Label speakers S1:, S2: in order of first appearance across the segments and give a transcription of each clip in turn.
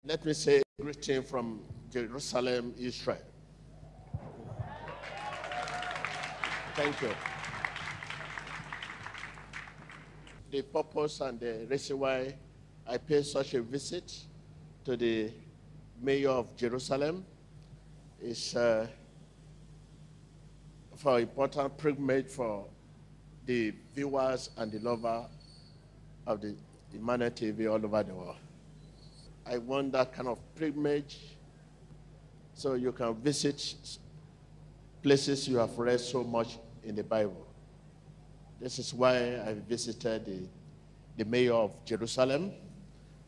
S1: Let me say a greeting from Jerusalem, Israel. Thank you. The purpose and the reason why I pay such a visit to the mayor of Jerusalem is for important privilege for the viewers and the lover of the Emmanuel TV all over the world. I want that kind of privilege so you can visit places you have read so much in the Bible. This is why I visited the mayor of Jerusalem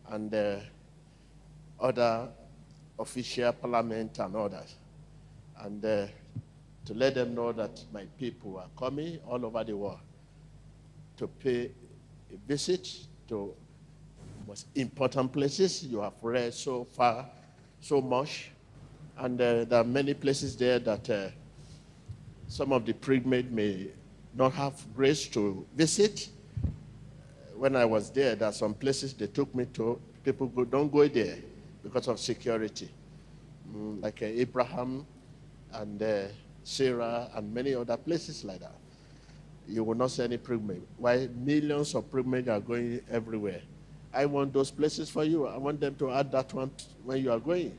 S1: and other official parliament and others. And to let them know that my people are coming all over the world to pay a visit to most important places you have read so far, so much. And there are many places there that some of the privileged may not have grace to visit. When I was there are some places they took me to, people don't go there because of security. Like Abraham and Sarah and many other places like that. You will not see any privilege. Why millions of privilege are going everywhere. I want those places for you. I want them to add that one when you are going.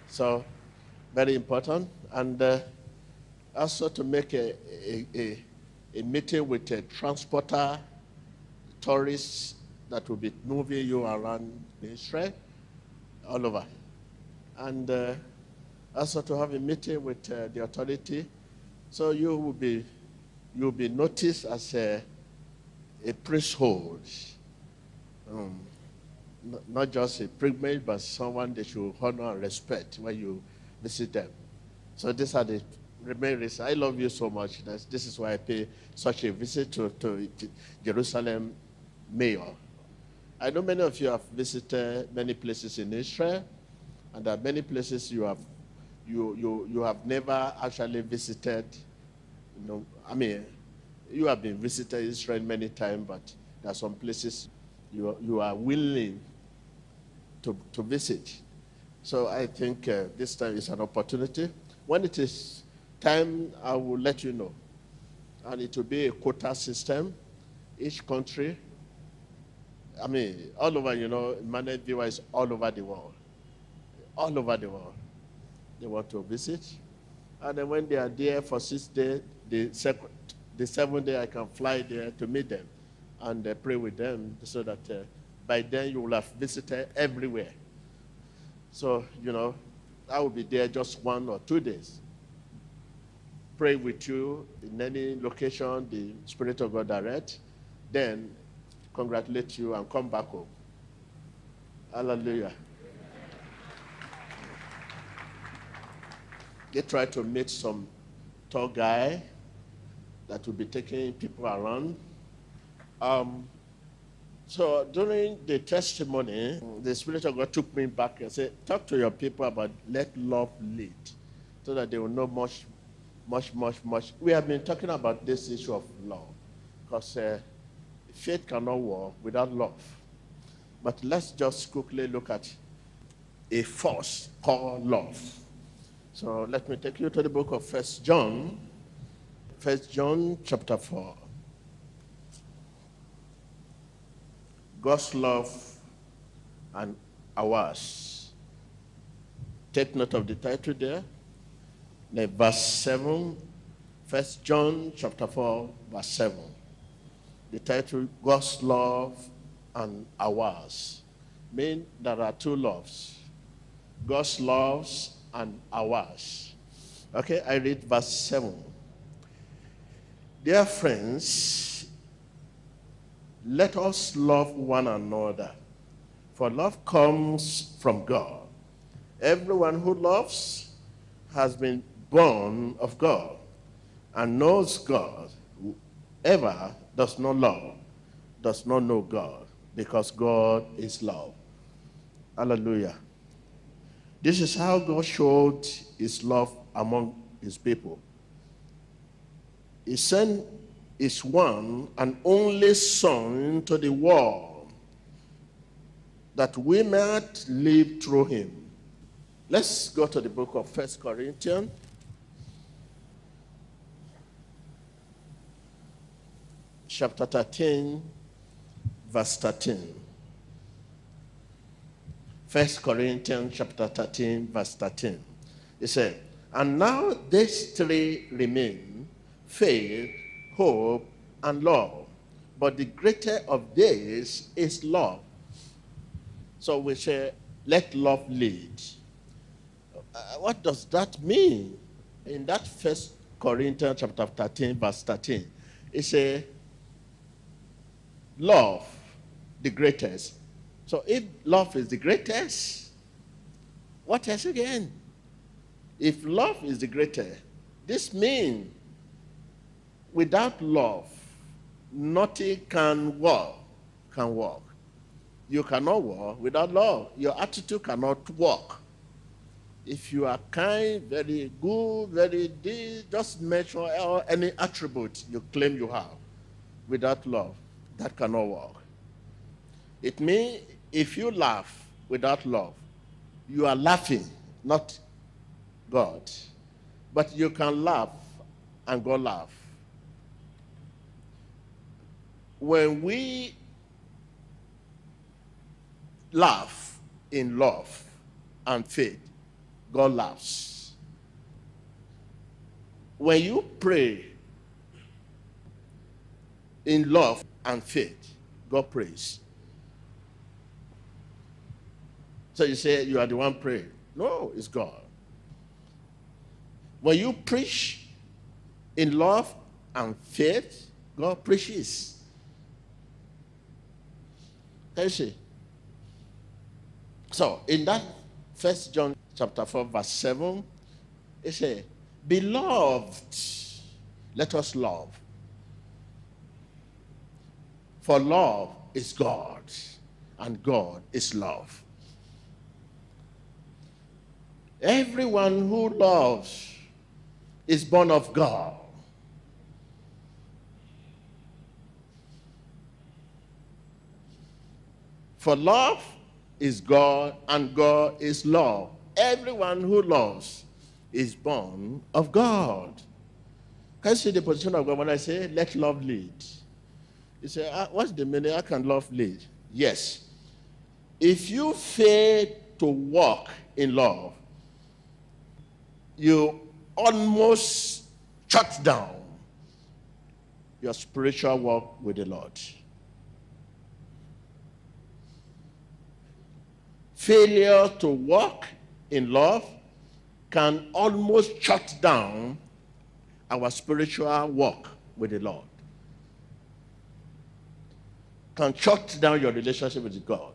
S1: So, very important. And also to make a meeting with a transporter, tourists that will be moving you around Israel, all over. And also to have a meeting with the authority. So you'll be noticed as a priesthood. Not just a privilege, but someone they should honor and respect when you visit them. So these are the main reasons. I love you so much. This is why I pay such a visit to Jerusalem mayor. I know many of you have visited many places in Israel, and there are many places you have never actually visited. You have been visited Israel many times, but there are some places you are willing to visit. So I think this time is an opportunity. When it is time, I will let you know. And it will be a quota system. Each country, all over, Emmanuel viewer is all over the world. All over the world. They want to visit. And then when they are there for 6 days, the 7th day I can fly there to meet them and pray with them so that by then you will have visited everywhere. So, I will be there just 1 or 2 days. Pray with you in any location the Spirit of God direct, then congratulate you and come back home. Hallelujah. They try to meet some tour guy that will be taking people around. So during the testimony, the Spirit of God took me back and said, talk to your people about let love lead, so that they will know much. We have been talking about this issue of love, because faith cannot walk without love. But let's just quickly look at a force called love. So let me take you to the book of 1 John. 1 John chapter 4. God's love and ours. Take note of the title there. Verse 7. 1 John chapter 4, verse 7. The title, God's love and ours. Means there are two loves. God's loves and ours. Okay, I read verse 7. Dear friends, let us love one another, for love comes from God. Everyone who loves has been born of God and knows God. Whoever does not love does not know God, because God is love. Hallelujah. This is how God showed his love among his people. He sent his one and only Son into the world, that we might live through him. Let's go to the book of 1 Corinthians. Chapter 13, verse 13. 1 Corinthians chapter 13, verse 13. It said, and now these three remain, faith, hope, and love. But the greater of these is love. So we say, let love lead. What does that mean? In that 1 Corinthians chapter 13, verse 13, it says, love, the greatest. So if love is the greatest, what else again? If love is the greatest, this means without love, nothing can work. You cannot work without love. Your attitude cannot work. If you are kind, very good, very this, just mention any attribute you claim you have without love, that cannot work. It means if you laugh without love, you are laughing, not God. But you can laugh and God laugh. When we laugh in love and faith, God laughs. When you pray in love and faith, God prays. So you say you are the one praying. No, it's God. When you preach in love and faith, God preaches. Can you see? So in that 1 John chapter 4, verse 7, it says, beloved, let us love. For love is God, and God is love. Everyone who loves is born of God. For love is God, and God is love. Everyone who loves is born of God. Can you see the position of God when I say, let love lead? You say, what's the meaning? How can love lead? Yes. If you fail to walk in love, you almost shut down your spiritual walk with the Lord. Failure to walk in love can almost shut down our spiritual walk with the Lord. Can shut down your relationship with God.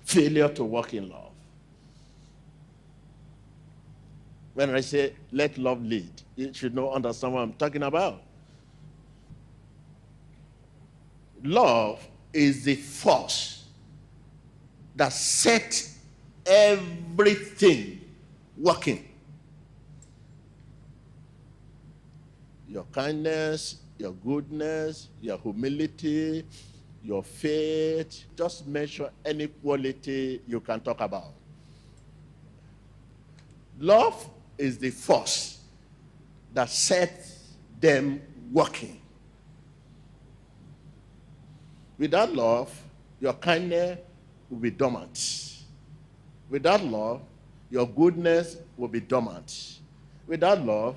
S1: Failure to walk in love. When I say, let love lead, you should understand what I'm talking about. Love is the force that sets everything working. Your kindness, your goodness, your humility, your faith, just mention any quality you can talk about. Love is the force that sets them working. Without love, your kindness will be dormant. Without love, your goodness will be dormant. Without love,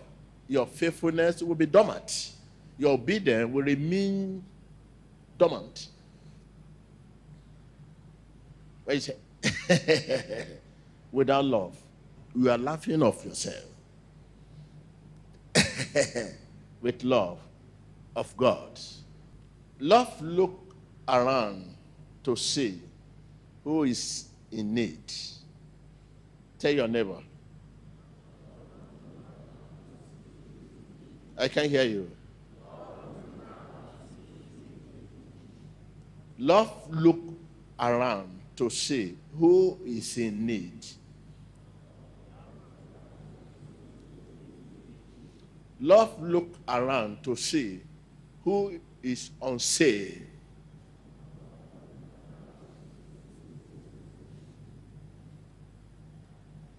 S1: your faithfulness will be dormant. Your obedience will remain dormant. What you say? Without love, you are laughing off yourself. With love of God. Love look around to see who is in need. Tell your neighbor. I can't hear you. Love look around to see who is in need. Love look around to see who is unsaved.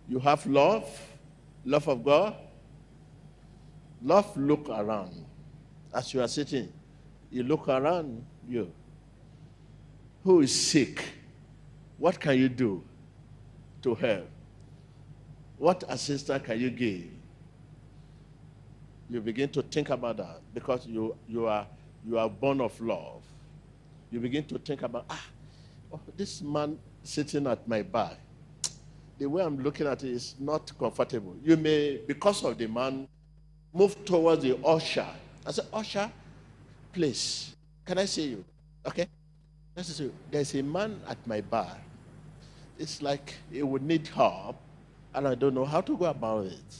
S1: You have love of God. Love, look around. As you are sitting, you look around you. Who is sick? What can you do to help? What assistance can you give? You begin to think about that because you are born of love. You begin to think about, this man sitting at my back, the way I'm looking at it is not comfortable. You may, because of the man, move towards the usher. I said, usher, please, can I see you? Okay? There's a man at my bar. It's like he would need help, and I don't know how to go about it.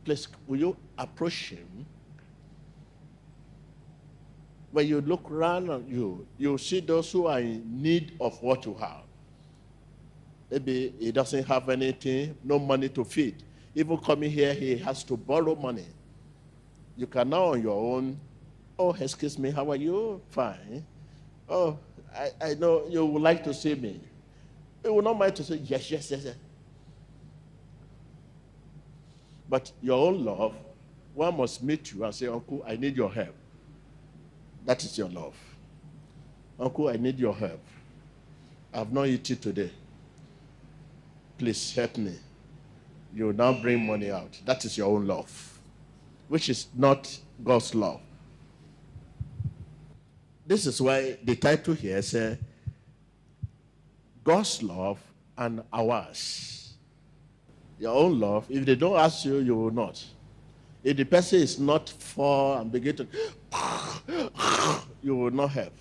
S1: Please, will you approach him? When you look around at you see those who are in need of what you have. Maybe he doesn't have anything, no money to feed. Even coming here, he has to borrow money. You can now on your own, oh, excuse me, how are you? Fine. Oh, I know you would like to see me. You will not mind to say, yes. But your own love, one must meet you and say, Uncle, I need your help. That is your love. Uncle, I need your help. I have not eaten today. Please help me. You will now bring money out. That is your own love, which is not God's love. This is why the title here says, God's love and ours. Your own love, if they don't ask you, you will not. If the person is not for and begin to, you will not help.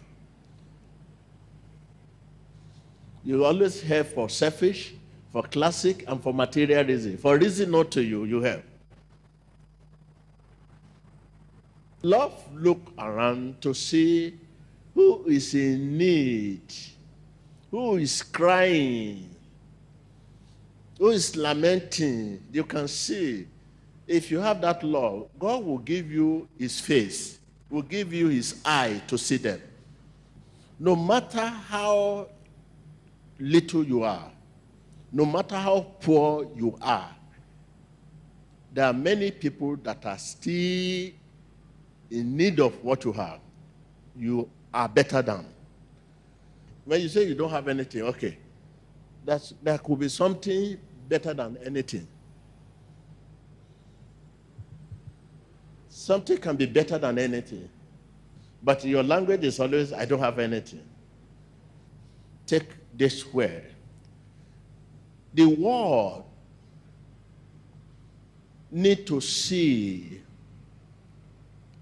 S1: You always help for selfish, for classic, and for material reason. For reason not to you, you help. Love, look around to see who is in need, who is crying, who is lamenting. You can see. If you have that love, God will give you his face, will give you his eye to see them. No matter how little you are, no matter how poor you are, there are many people that are still in need of what you have. You are better than. When you say you don't have anything, okay, there could be something better than anything. Something can be better than anything. But your language is always, I don't have anything. Take this word. The world need to see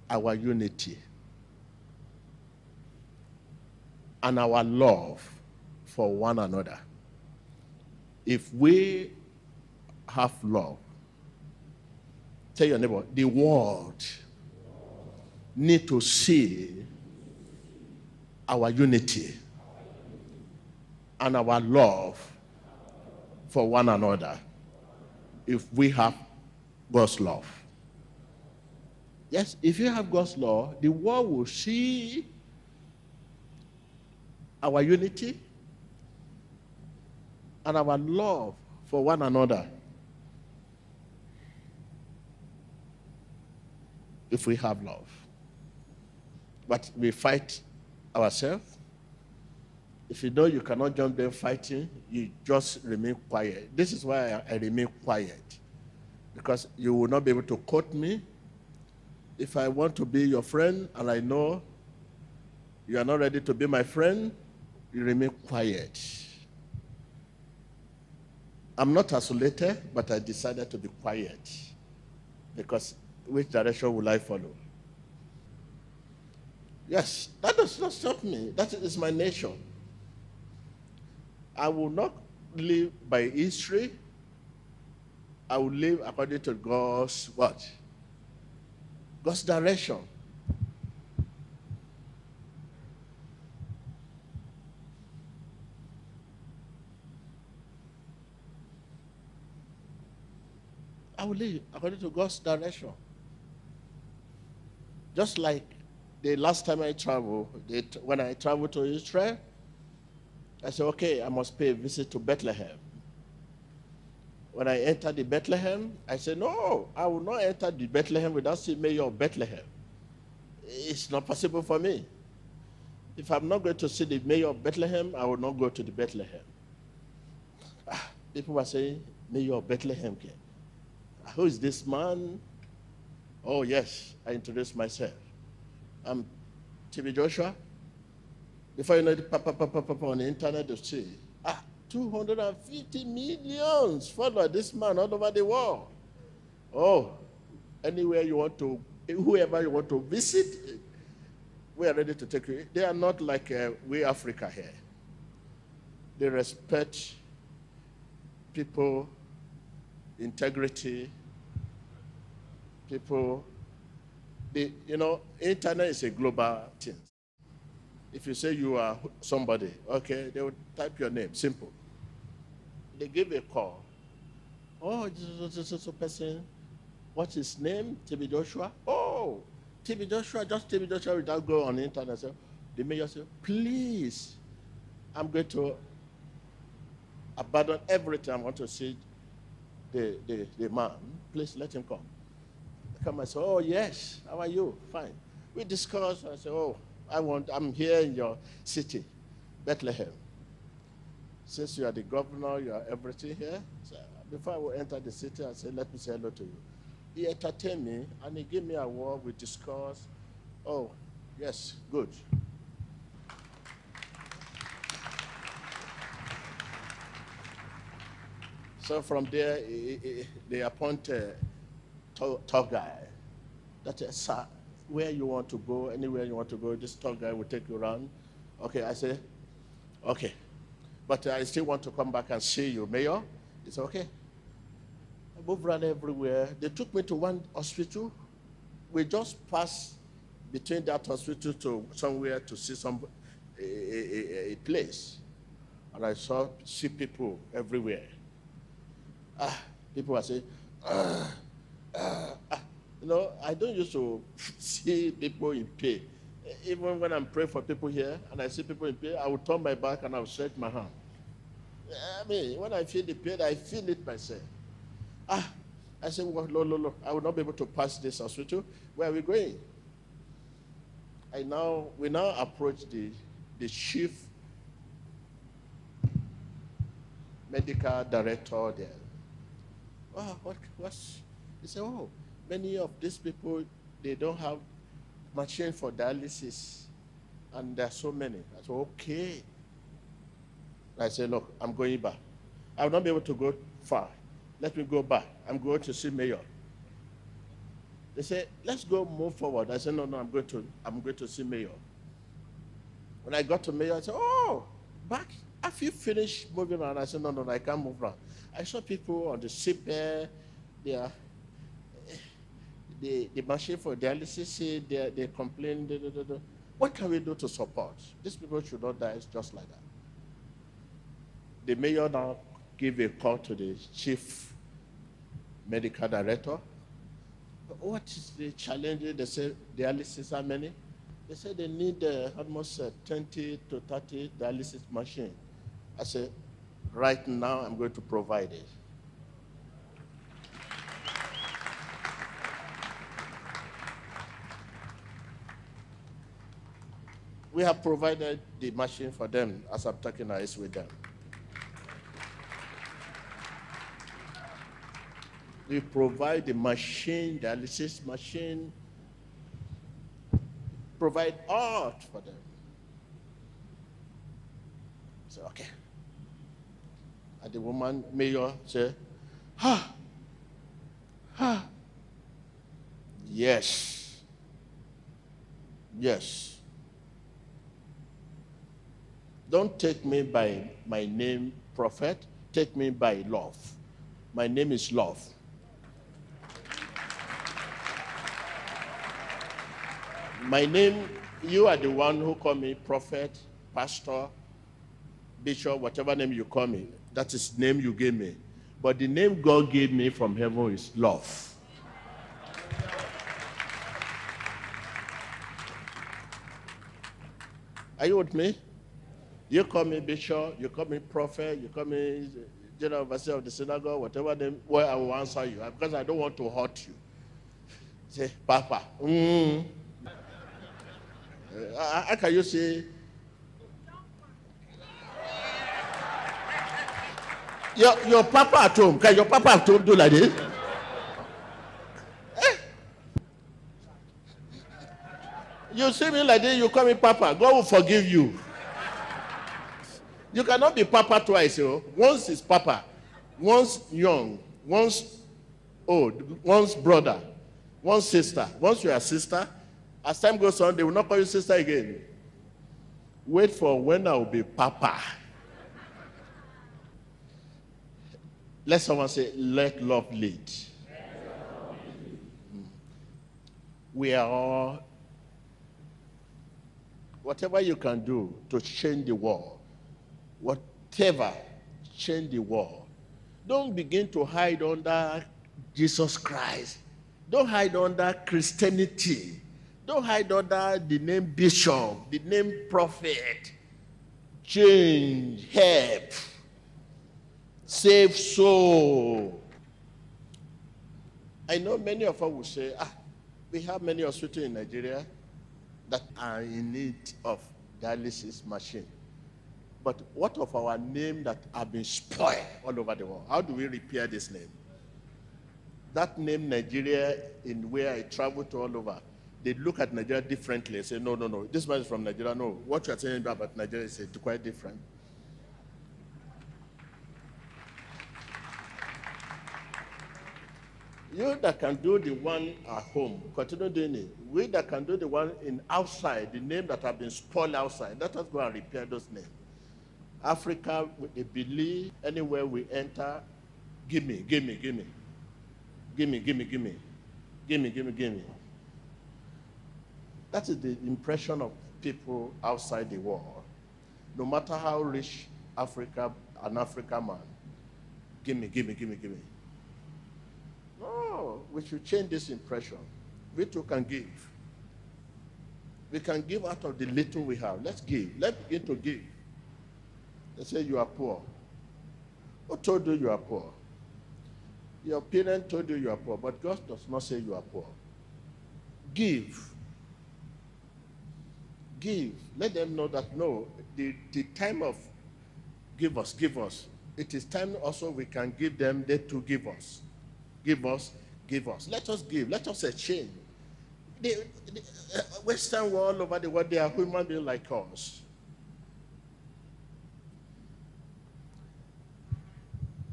S1: our unity and our love for one another. If we have love, tell your neighbor, the world need to see our unity and our love for one another if we have God's love. Yes, if you have God's law, the world will see our unity and our love for one another. If we have love. But we fight ourselves. If you know you cannot jump there fighting, you just remain quiet. This is why I remain quiet. Because you will not be able to quote me. If I want to be your friend and I know you are not ready to be my friend, you remain quiet. I'm not isolated, but I decided to be quiet. Because which direction will I follow? Yes, that does not stop me. That is my nature. I will not live by history. I will live according to God's what? God's direction. I will live according to God's direction. Just like the last time I traveled, when I traveled to Israel, I said, okay, I must pay a visit to Bethlehem. When I entered the Bethlehem, I said, no, I will not enter the Bethlehem without seeing Mayor of Bethlehem. It's not possible for me. If I'm not going to see the Mayor of Bethlehem, I will not go to the Bethlehem. People were saying, Mayor of Bethlehem came. Who is this man? Oh, yes, I introduced myself. I'm TB Joshua. Before you know it, on the internet, you see, 250 million follow this man all over the world. Oh, anywhere you want to, whoever you want to visit, we are ready to take you. They are not like we Africa here. They respect people, integrity, people. Internet is a global thing. If you say you are somebody, okay, they will type your name, simple. They give a call. Oh, this person. What's his name? TB Joshua. Oh, TB Joshua, just TB Joshua without go on the internet. So the mayor said, please, I'm going to abandon everything. I want to see the man. Please let him come. I come and say, oh, yes, how are you? Fine. We discussed. I said, oh, I'm here in your city, Bethlehem. Since you are the governor, you are everything here. So before I will enter the city, I said, let me say hello to you. He entertained me, and he gave me a word. We discussed. Oh, yes, good. So from there, they appoint a tour guy. That is, sir, where you want to go, anywhere you want to go, this tour guy will take you around. Okay, I say, okay. But I still want to come back and see you, Mayor. He said, okay. I moved around everywhere. They took me to one hospital. We just passed between that hospital to somewhere to see a place. And I see people everywhere. People were saying, I don't used to see people in pain. Even when I'm praying for people here and I see people in pain, I will turn my back and I will stretch my hand. I mean, when I feel the pain, I feel it myself. I said, well, no, I will not be able to pass this hospital. Where are we going? We now approach the chief medical director there. What's? He said, oh, many of these people, they don't have machine for dialysis, and there are so many. I said, okay. I said, look, I'm going back. I will not be able to go far. Let me go back. I'm going to see Mayor. They said, let's go move forward. I said, no, I'm going to see Mayor. When I got to Mayor, I said, oh, back. Have you finished moving around? I said, no, I can't move around. I saw people on the ship there. The machine for dialysis, they complain. What can we do to support? These people should not die just like that. The mayor now gave a call to the chief medical director. What is the challenge? They say dialysis, how many? They said they need almost 20 to 30 dialysis machines. I said, right now I'm going to provide it. We have provided the machine for them as I'm talking now, it's with them. We provide the machine, dialysis machine, provide art for them. So, okay. And the woman, mayor, said, yes. Don't take me by my name, prophet. Take me by love. My name is Love. My name, you are the one who call me prophet, pastor, bishop, whatever name you call me. That is the name you gave me. But the name God gave me from heaven is Love. Are you with me? You call me bishop, you call me prophet, you call me general overseer of the synagogue, whatever name, well, I will answer you because I don't want to hurt you. Say, Papa. How can you say? Your papa at home. Can your papa at home do like this? You see me like this, you call me Papa. God will forgive you. You cannot be Papa twice. Once is Papa, once young, once old, once brother, once sister. Once you are sister, as time goes on, they will not call you sister again. Wait for when I will be Papa. Let someone say, let love lead. We are all, whatever you can do to change the world, whatever, change the world. Don't begin to hide under Jesus Christ. Don't hide under Christianity. Don't hide under the name bishop, the name prophet. Change, help, save soul. I know many of us will say, we have many hospitals in Nigeria that are in need of dialysis machine. But what of our name that have been spoiled all over the world? How do we repair this name? That name Nigeria, in where I travel to all over, they look at Nigeria differently and say, no, this man is from Nigeria. No, what you are saying about Nigeria is quite different. You that can do the one at home, continue doing it. We that can do the one in outside, the name that have been spoiled outside, let us go and repair those names. Africa, they believe anywhere we enter, give me. That is the impression of people outside the world. No matter how rich Africa, an African man, give me. No, we should change this impression. We too can give. We can give out of the little we have. Let's give. Let's begin to give. They say you are poor. Who told you you are poor? Your parent told you are poor, but God does not say you are poor. Give. Give. Let them know that no, the time of give us. It is time also we can give them, they to give us. Give us. Let us give. Let us exchange. The Western world, all over the world, they are human beings like us.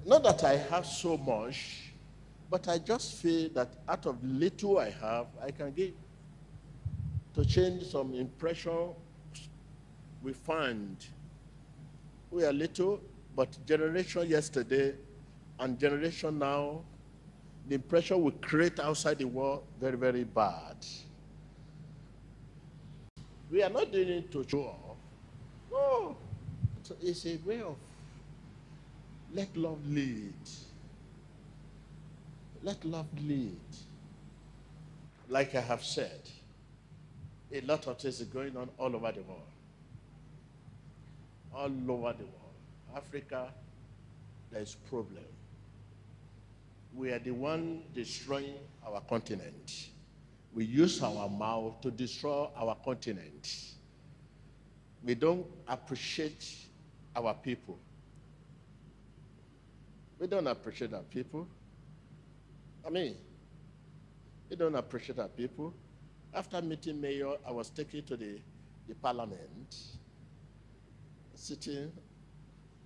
S1: Not that I have so much, but I just feel that out of little I have, I can give to change some impression we find. We are little, but generation yesterday and generation now, the impression we create outside the world, very, very bad. We are not doing it to show off. No. It's a way of let love lead. Let love lead. Like I have said, a lot of things are going on all over the world. All over the world. Africa, there is problem. We are the one destroying our continent. We use our mouth to destroy our continent. We don't appreciate our people. We don't appreciate our people. We don't appreciate our people. After meeting mayor, I was taken to the parliament. Sitting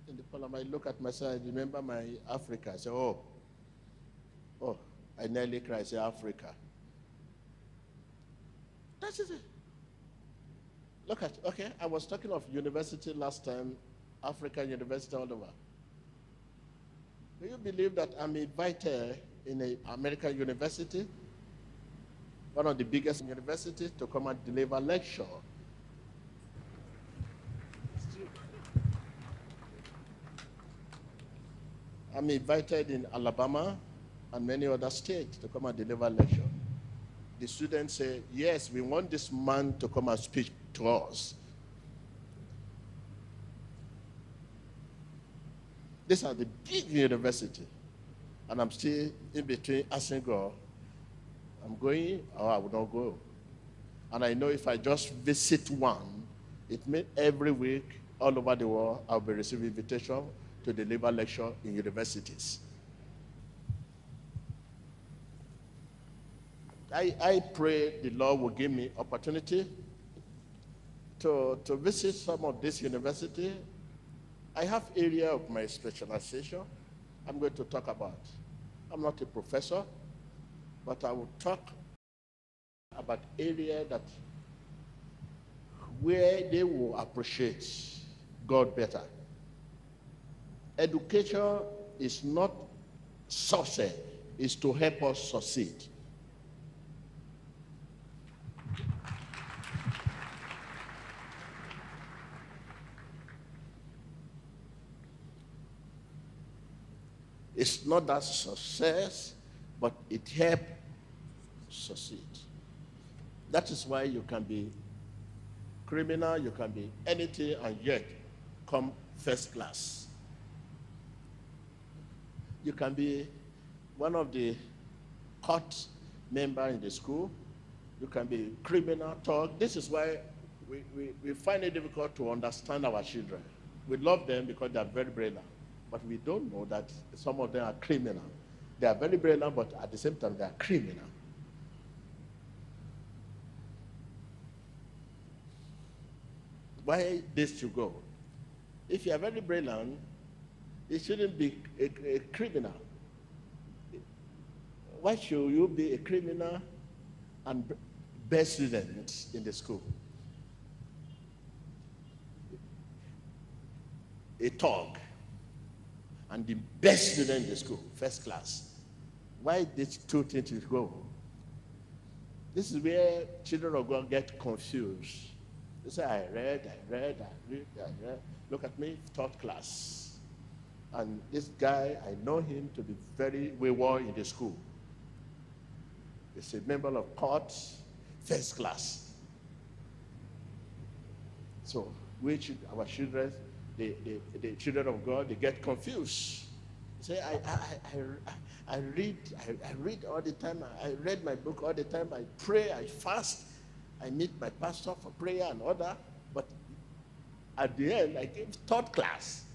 S1: in the parliament, I look at myself, I remember my Africa. I say, oh, I nearly cried. I say, Africa. That is it. Look at, okay, I was talking of university last time, African university all over. Do you believe that I'm invited in an American university, one of the biggest universities, to come and deliver a lecture? I'm invited in Alabama and many other states to come and deliver a lecture. The students say, yes, we want this man to come and speak to us. These are the big universities. And I'm still in between asking God, I'm going or I will not go. And I know if I just visit one, it means every week all over the world I'll be receiving invitation to deliver lecture in universities. I pray the Lord will give me opportunity to visit some of this university. I have area of my specialization I'm going to talk about. I'm not a professor, but I will talk about area that where they will appreciate God better. Education is not success, it's to help us succeed. It's not that success, but it helps succeed. That is why you can be criminal, you can be anything, and yet come first class. You can be one of the court members in the school. You can be criminal talk. This is why we find it difficult to understand our children. We love them because they are very brilliant. But we don't know that some of them are criminal. They are very brilliant, but at the same time, they are criminal. Why this to go? If you are very brilliant, it shouldn't be a criminal. Why should you be a criminal and best student in the school? A thug and the best student in the school, first class. Why these two things go? This is where children of God get confused. They say, I read. Look at me, third class. And this guy, I know him to be very wayward in the school. He's a member of court, first class. So our children, the children of God, they get confused. They say, I read all the time. I read my book all the time. I pray, I fast. I meet my pastor for prayer and order. But at the end, I gave third class.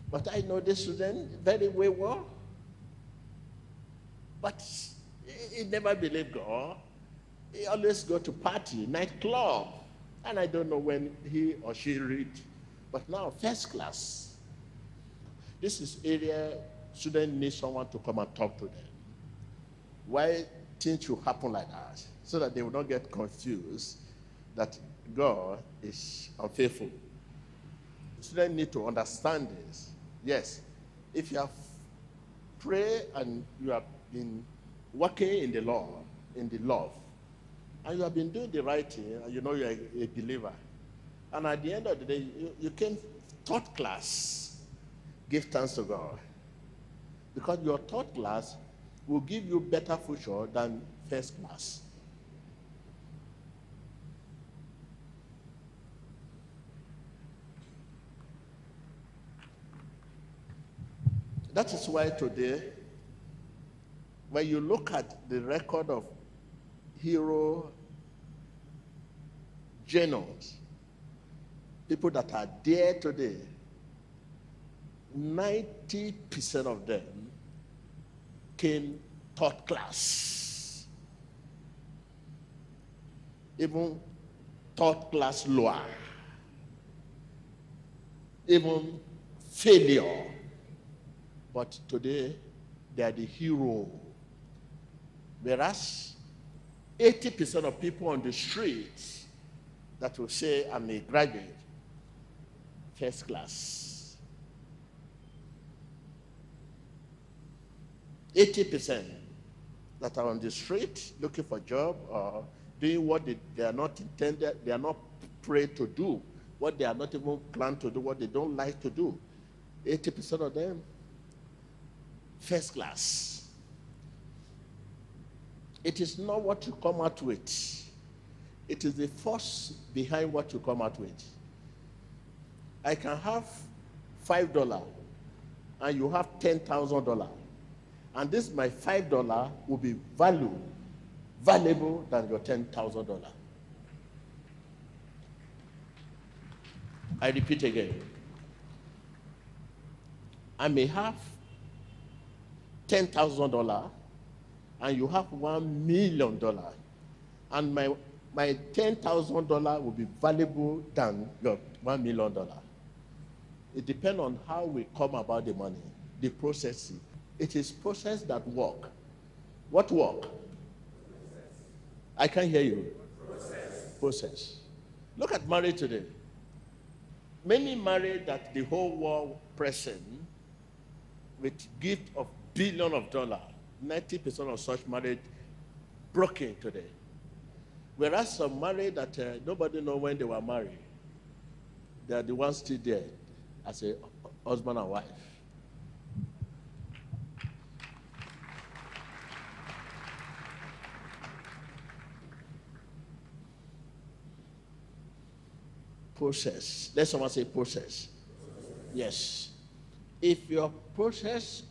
S1: But I know this student very well. But he never believed God. He always go to party, nightclub. And I don't know when he or she read. But now, first class. This is area students need someone to come and talk to them. Why things should happen like that? So that they will not get confused that God is unfaithful. Students need to understand this. Yes, if you have prayed and you have been working in the law, in the love, and you have been doing the right thing, and you know you are a believer, and at the end of the day, you came third class, give thanks to God. Because your third class will give you better future than first class. That is why today, when you look at the record of hero generals, people that are there today, 90% of them came third class. Even third class lower. Even failure. But today, they are the hero. Whereas 80% of people on the streets that will say, I'm a graduate, first class. 80% that are on the street looking for a job or doing what they are not intended, they are not prayed to do, what they are not even planned to do, what they don't like to do. 80% of them, first class. It is not what you come out with. It is the force behind what you come out with. I can have $5 and you have $10,000. And this my $5 will be valuable than your $10,000. I repeat again. I may have $10,000 and you have $1 million. And my $10,000 will be valuable than your $1 million. It depends on how we come about the money, the processing. It is process that work. What work? I can't hear you. Process. Look at marriage today. Many married that the whole world present with gift of billions of dollars. 90% of such marriage broken today. Whereas some married that nobody know when they were married. They are the ones still there as a husband and wife. Process. Let someone say process. Yes. If your process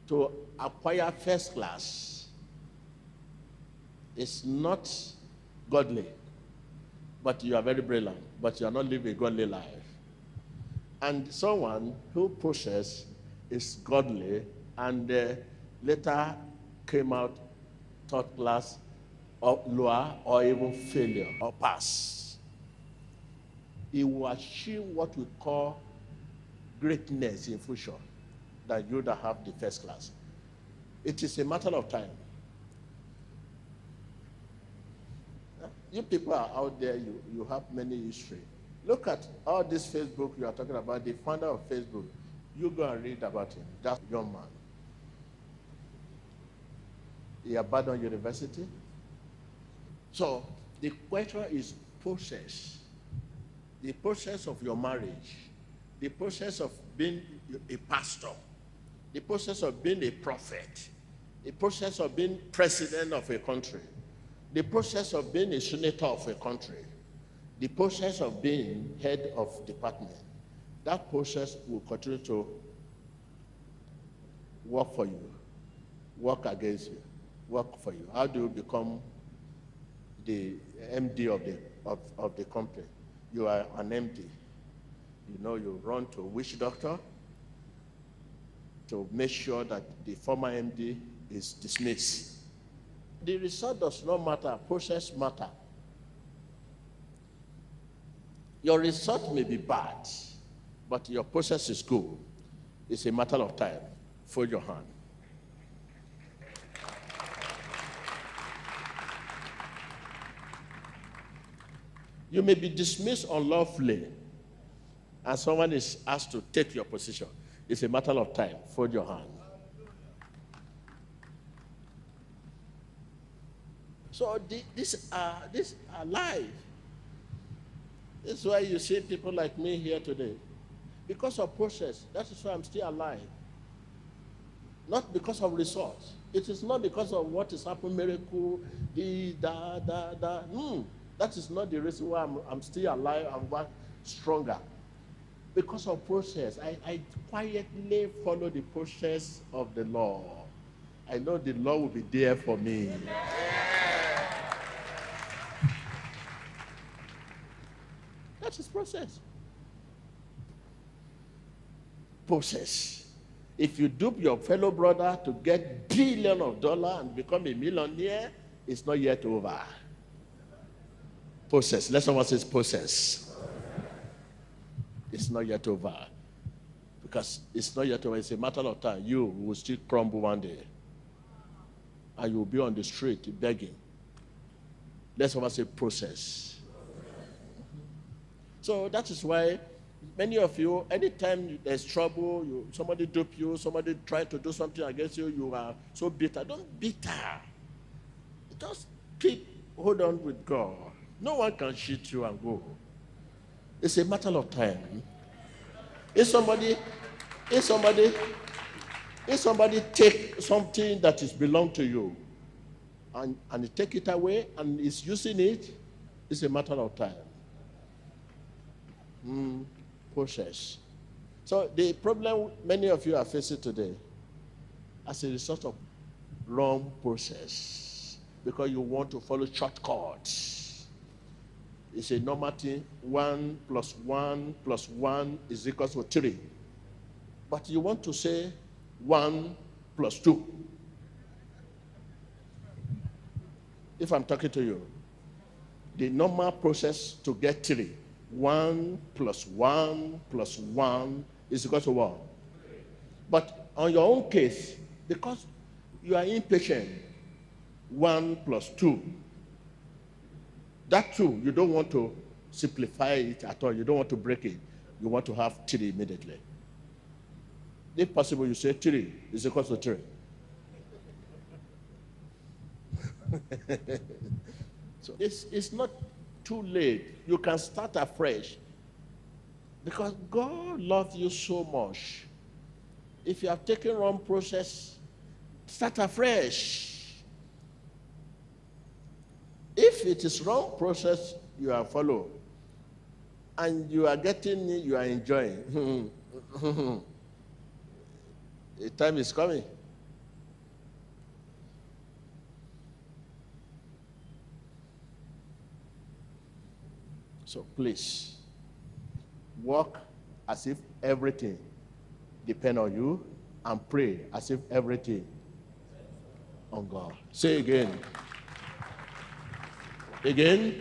S1: to acquire first class is not godly, but you are very brilliant, but you are not living a godly life. And someone who process is godly and later came out third class or lower or even failure or pass, he will achieve what we call greatness in future than you that have the first class. It is a matter of time. You people are out there, you have many history. Look at all this Facebook you are talking about, the founder of Facebook. You go and read about him, that young man. He abandoned university. So the question is process. The process of your marriage, the process of being a pastor, the process of being a prophet, the process of being president of a country, the process of being a senator of a country, the process of being head of department. That process will continue to work for you, work against you, work for you. How do you become the MD of the company? You are an MD. You know, you run to which doctor to make sure that the former MD is dismissed. The result does not matter, process matter. Your result may be bad, but your process is good. It's a matter of time. Fold your hand. You may be dismissed unlawfully, and someone is asked to take your position. It's a matter of time. Fold your hand. So these are life. This is why you see people like me here today. Because of process, that is why I'm still alive. Not because of results. It is not because of what is happening, miracle, that is not the reason why I'm still alive and stronger. Because of process. I quietly follow the process of the law. I know the law will be there for me. That is process. Process. If you dupe your fellow brother to get billions of dollars and become a millionaire, it's not yet over. Process. Let someone say process. It's not yet over. Because it's not yet over. It's a matter of time. You will still crumble one day. And you will be on the street begging. Let someone say process. So that is why many of you, anytime there's trouble, somebody dupe you, somebody try to do something against you, you are so bitter. Don't bitter. Just hold on with God. No one can cheat you and go. It's a matter of time. If somebody take something that is belong to you and take it away and is using it, it's a matter of time. Process. So the problem many of you are facing today, as a result of long process, because you want to follow shortcuts. It's a normal thing. 1 + 1 + 1 is equal to 3. But you want to say 1 + 2. If I'm talking to you, the normal process to get 3, 1 + 1 + 1 is equal to what? But on your own case, because you are impatient, 1 + 2. That 2, you don't want to simplify it at all. You don't want to break it. You want to have 3 immediately. If possible, you say 3 is equal to 3. So it's not too late. You can start afresh. Because God loves you so much. If you have taken wrong process, start afresh. If it is wrong process you are following, and you are getting it, you are enjoying, the time is coming. So please, walk as if everything depends on you, and pray as if everything on God. Say again. Again.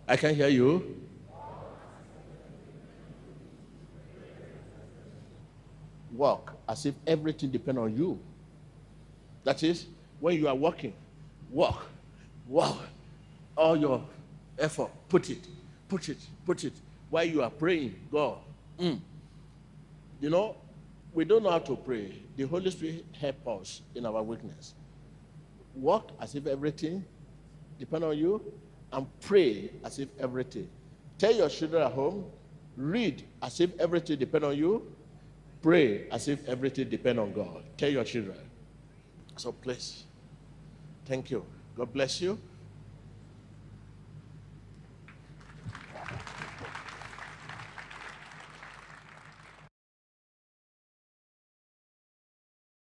S1: I can hear you. Walk as if everything depends on you. That is, when you are walking, walk. All your effort, put it. While you are praying, God. You know, we don't know how to pray. The Holy Spirit helps us in our weakness. Walk as if everything depends on you, and pray as if everything. Tell your children at home, read as if everything depends on you, pray as if everything depends on God. Tell your children. So please, thank you. God bless you.